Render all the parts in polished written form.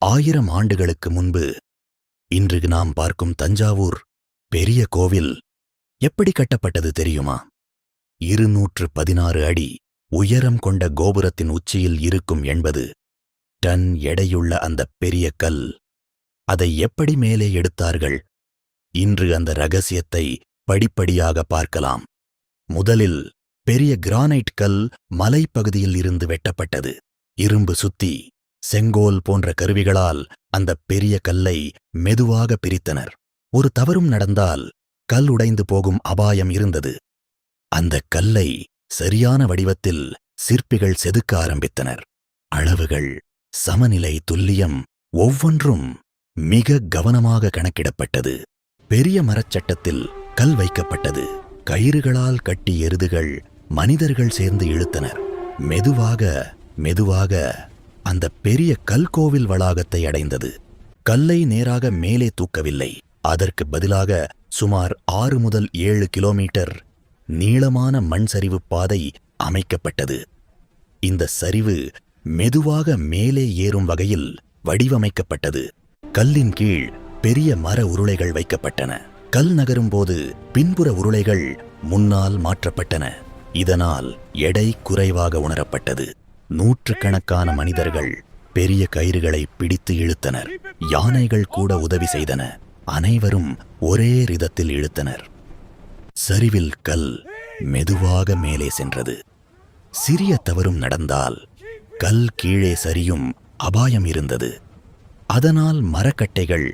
1000 ஆண்டுகளுக்கு முன்பு இன்று நாம் பார்க்கும் தஞ்சாவூர் பெரிய கோவில் எப்படி கட்டப்பட்டது தெரியுமா? 216 அடி உயரம் கொண்ட கோபுரத்தின் உச்சியில் இருக்கும் 80 டன் எடையுள்ள அந்த பெரிய கல், அதை எப்படி மேலே எடுத்தார்கள்? இன்று அந்த ரகசியத்தை படிப்படியாக பார்க்கலாம். முதலில் பெரிய கிரானைட் கல் மலைப்பகுதியில் இருந்து வெட்டப்பட்டது. இரும்பு சுத்தி, செங்கோல் போன்ற கருவிகளால் அந்த பெரிய கல்லை மெதுவாக பிரித்தனர். ஒரு தவறும் நடந்தால் கல் உடைந்து போகும் அபாயம் இருந்தது. அந்த கல்லை சரியான வடிவத்தில் சிற்பிகள் செதுக்க ஆரம்பித்தனர். அளவுகள், சமநிலை, துல்லியம் ஒவ்வொன்றும் மிக கவனமாக கணக்கிடப்பட்டது. பெரிய மரச்சட்டத்தில் கல் வைக்கப்பட்டது. கயிறுகளால் கட்டி எருதுகள், மனிதர்கள் சேர்ந்து இழுத்தனர். மெதுவாக மெதுவாக அந்த பெரிய கல்கோவில் வளாகத்தை அடைந்தது. கல்லை நேராக மேலே தூக்கவில்லை. அதற்கு பதிலாக சுமார் 6 முதல் 7 கிலோமீட்டர் நீளமான மண் சரிவு பாதை அமைக்கப்பட்டது. இந்த சரிவு மெதுவாக மேலே ஏறும் வகையில் வடிவமைக்கப்பட்டது. கல்லின் கீழ் பெரிய மர உருளைகள் வைக்கப்பட்டன. கல் நகரும்போது பின்புற உருளைகள் முன்னால் மாற்றப்பட்டன. இதனால் எடை குறைவாக உணரப்பட்டது. நூற்றுக்கணக்கான மனிதர்கள் பெரிய கயிறுகளை பிடித்து இழுத்தனர். யானைகள் கூட உதவி செய்தன. அனைவரும் ஒரே ரிதத்தில் இழுத்தனர். சரிவில் கல் மெதுவாக மேலே சென்றது. சிறிய தவறும் நடந்தால் கல் கீழே சரியும் அபாயம் இருந்தது. அதனால் மரக்கட்டைகள்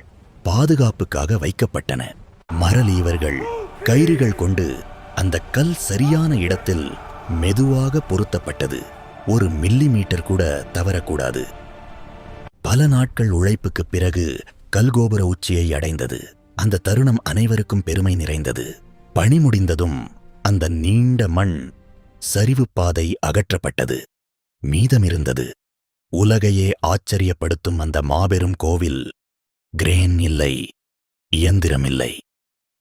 பாதுகாப்புக்காக வைக்கப்பட்டன. மரலீவர்கள், கயிறுகள் கொண்டு அந்த கல் சரியான இடத்தில் மெதுவாக பொருத்தப்பட்டது. 1 மில்லிமீட்டர் கூட தவறக்கூடாது. பல நாட்கள் உழைப்புக்குப் பிறகு கல்கோபுர உச்சியை அடைந்தது. அந்த தருணம் அனைவருக்கும் பெருமை நிறைந்தது. பணி முடிந்ததும் அந்த நீண்ட மண் சரிவு பாதை அகற்றப்பட்டது. மீதமிருந்தது உலகையே ஆச்சரியப்படுத்தும் அந்த மாபெரும் கோவில். கிரேன் இல்லை, இயந்திரம் இல்லை,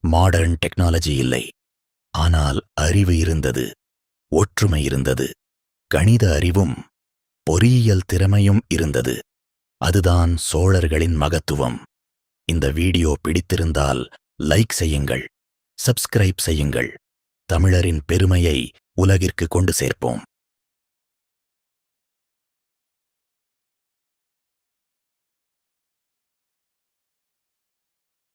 மாடர்ன் டெக்னாலஜி இல்லை. ஆனால் அறிவு இருந்தது, ஒற்றுமை இருந்தது, கணித அறிவும் பொறியியல் திறமையும் இருந்தது. அதுதான் சோழர்களின் மகத்துவம். இந்த வீடியோ பிடித்திருந்தால் லைக் செய்யுங்கள், சப்ஸ்கிரைப் செய்யுங்கள். தமிழரின் பெருமையை உலகிற்கு கொண்டு சேர்ப்போம்.